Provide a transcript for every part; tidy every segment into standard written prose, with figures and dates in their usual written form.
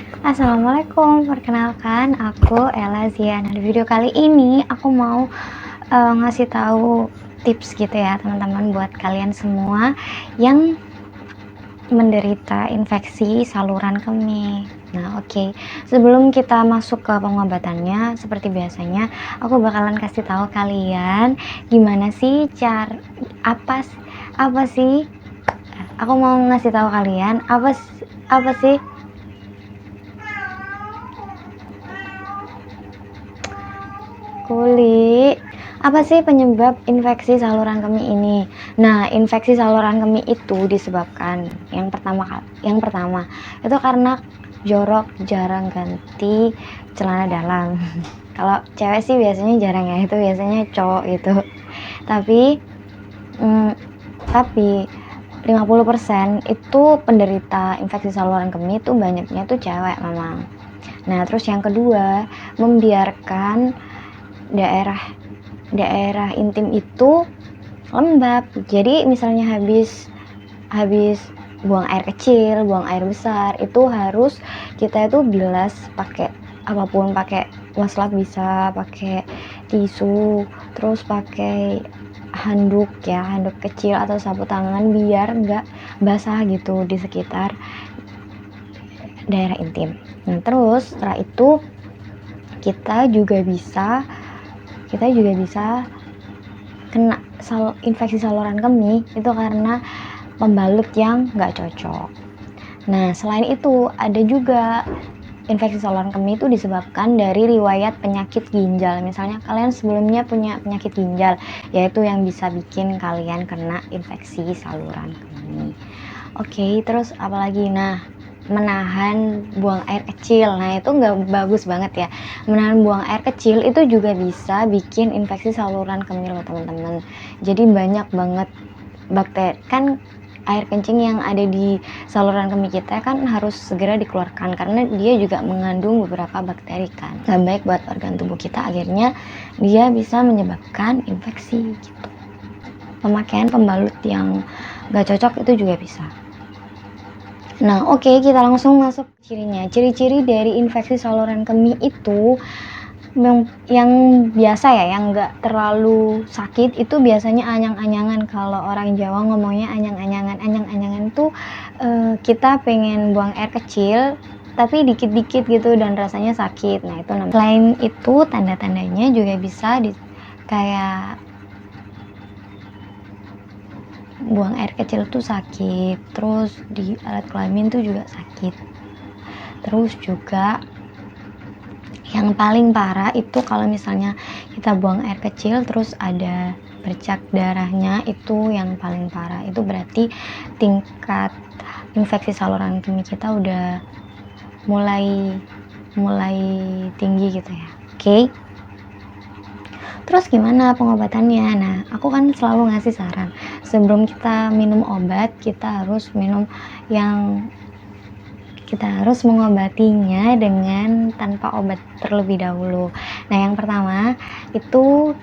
Assalamualaikum, perkenalkan aku Ella Ziana. Di video kali ini aku mau ngasih tahu tips gitu ya teman-teman buat kalian semua yang menderita infeksi saluran kemih. Nah, oke. Sebelum kita masuk ke pengobatannya, seperti biasanya aku bakalan kasih tahu kalian gimana sih apa apa sih aku mau ngasih tahu kalian apa sih apa sih penyebab infeksi saluran kemih ini? Nah, infeksi saluran kemih itu disebabkan yang pertama itu karena jorok jarang ganti celana dalam. Kalau cewek sih biasanya jarang ya, itu biasanya cowok gitu. Tapi mm, tapi 50% itu penderita infeksi saluran kemih itu banyaknya tuh cewek memang. Nah, terus yang kedua, membiarkan daerah intim itu lembab. Jadi misalnya habis buang air kecil, buang air besar, itu harus kita itu bilas pakai apapun, pakai wastafel bisa, pakai tisu, terus pakai handuk kecil atau sapu tangan biar nggak basah gitu di sekitar daerah intim. Nah, terus setelah itu kita juga bisa kena infeksi saluran kemih itu karena pembalut yang nggak cocok. Nah, selain itu ada juga infeksi saluran kemih itu disebabkan dari riwayat penyakit ginjal. Misalnya kalian sebelumnya punya penyakit ginjal, yaitu yang bisa bikin kalian kena infeksi saluran kemih. Oke, terus apalagi? Nah, menahan buang air kecil. Nah, itu nggak bagus banget ya. Menahan buang air kecil itu juga bisa bikin infeksi saluran kemih loh teman-teman. Jadi banyak banget bakteri, kan air kencing yang ada di saluran kemih kita kan harus segera dikeluarkan karena dia juga mengandung beberapa bakteri kan. Nggak baik buat organ tubuh kita, akhirnya dia bisa menyebabkan infeksi gitu. Pemakaian pembalut yang nggak cocok itu juga bisa. Nah, oke, kita langsung masuk cirinya. Ciri-ciri dari infeksi saluran kemih itu yang biasa ya, yang nggak terlalu sakit itu biasanya anyang-anyangan. Kalau orang Jawa ngomongnya anyang-anyangan. Anyang-anyangan itu kita pengen buang air kecil tapi dikit-dikit gitu dan rasanya sakit. Nah, itu namanya. Selain itu tanda-tandanya juga bisa kayak buang air kecil tuh sakit, terus di alat kelamin tuh juga sakit. Terus juga yang paling parah itu kalau misalnya kita buang air kecil terus ada bercak darahnya, itu yang paling parah. Itu berarti tingkat infeksi saluran kemih kita udah mulai tinggi gitu ya. Oke. Terus gimana pengobatannya? Nah, aku kan selalu ngasih saran, sebelum kita minum obat, kita harus mengobatinya dengan tanpa obat terlebih dahulu. Nah, yang pertama itu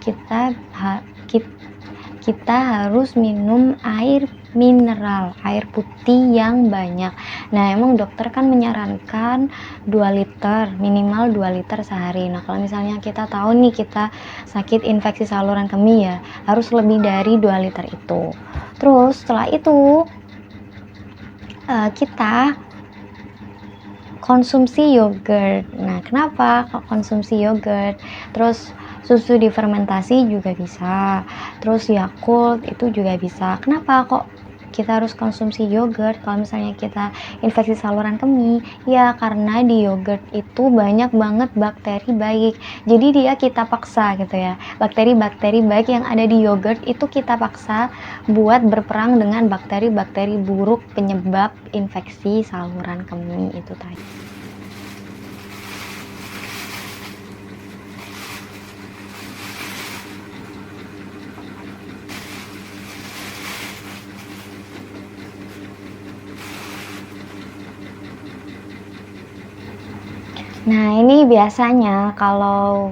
kita harus minum air mineral, air putih yang banyak. Nah, emang dokter kan menyarankan 2 liter, minimal 2 liter sehari. Nah, kalau misalnya kita tahu nih kita sakit infeksi saluran kemih ya, harus lebih dari 2 liter itu. Terus setelah itu kita konsumsi yogurt. Nah, kenapa kok konsumsi yogurt? Terus susu difermentasi juga bisa. Terus Yakult itu juga bisa. Kenapa kok kita harus konsumsi yogurt kalau misalnya kita infeksi saluran kemih? Ya, karena di yogurt itu banyak banget bakteri baik. Jadi kita paksa gitu ya. Bakteri-bakteri baik yang ada di yogurt itu kita paksa buat berperang dengan bakteri-bakteri buruk penyebab infeksi saluran kemih itu tadi. Nah, ini biasanya kalau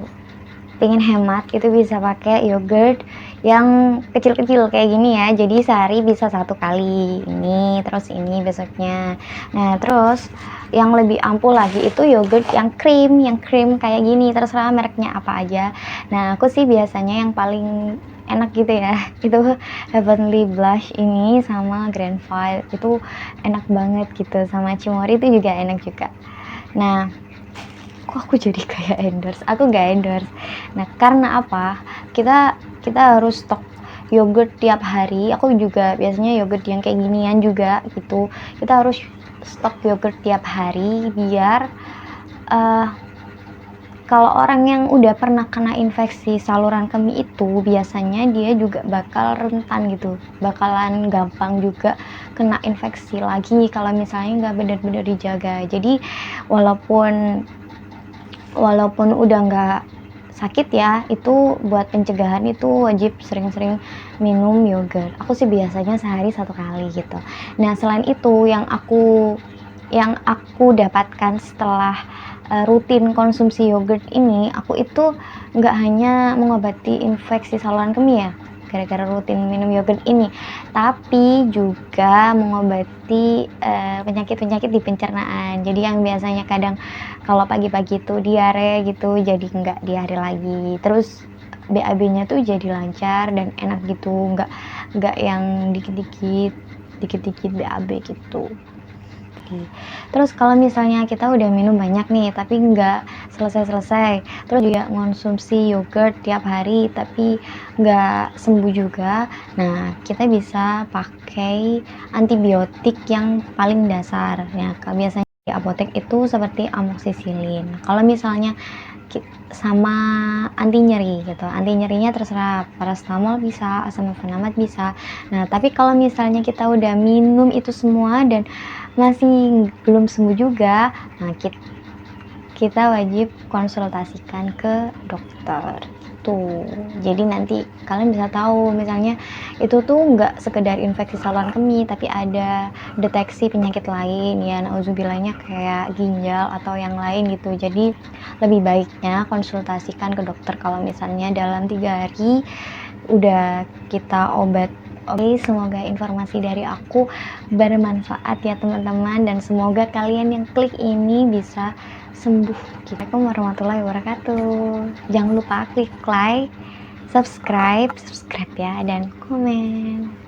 pengen hemat itu bisa pakai yogurt yang kecil-kecil kayak gini ya, jadi sehari bisa 1 kali ini, terus ini besoknya. Nah terus yang lebih ampuh lagi itu yogurt yang krim kayak gini, terserah mereknya apa aja. Nah aku sih biasanya yang paling enak gitu ya itu Heavenly Blush ini sama Grand File itu enak banget gitu, sama Cimory itu juga enak juga. Nah kok aku jadi kayak endorse, aku nggak endorse. Nah karena apa, kita harus stok yogurt tiap hari. Aku juga biasanya yogurt yang kayak ginian juga gitu, kita harus stok yogurt tiap hari biar kalau orang yang udah pernah kena infeksi saluran kemih itu biasanya dia juga bakal rentan gitu, bakalan gampang juga kena infeksi lagi kalau misalnya nggak benar-benar dijaga. Jadi walaupun walaupun udah nggak sakit ya, itu buat pencegahan itu wajib sering-sering minum yogurt. Aku sih biasanya sehari 1 kali gitu. Nah selain itu yang aku dapatkan setelah rutin konsumsi yogurt ini, aku itu nggak hanya mengobati infeksi saluran kemih ya gara-gara rutin minum yogurt ini, tapi juga mengobati penyakit-penyakit di pencernaan. Jadi yang biasanya kadang kalau pagi-pagi tuh diare gitu jadi nggak diare lagi, terus BAB-nya tuh jadi lancar dan enak gitu, nggak yang dikit-dikit BAB gitu. Terus kalau misalnya kita udah minum banyak nih tapi nggak selesai-selesai, terus juga konsumsi yogurt tiap hari tapi nggak sembuh juga, nah kita bisa pakai antibiotik yang paling dasar ya, biasanya di apotek itu seperti amoxicillin. Kalau misalnya sama anti nyeri gitu, anti nyerinya terserah paracetamol bisa, asam flavonoid bisa. Nah tapi kalau misalnya kita udah minum itu semua dan masih belum sembuh juga, nah kita wajib konsultasikan ke dokter tuh. Jadi nanti kalian bisa tahu misalnya itu tuh nggak sekedar infeksi saluran kemih tapi ada deteksi penyakit lain ya, nauzubillahnya kayak ginjal atau yang lain gitu. Jadi lebih baiknya konsultasikan ke dokter kalau misalnya dalam 3 hari udah kita obat. Oke, semoga informasi dari aku bermanfaat ya teman-teman, dan semoga kalian yang klik ini bisa sembuh. Assalamualaikum warahmatullahi wabarakatuh. Jangan lupa klik like, subscribe ya, dan komen.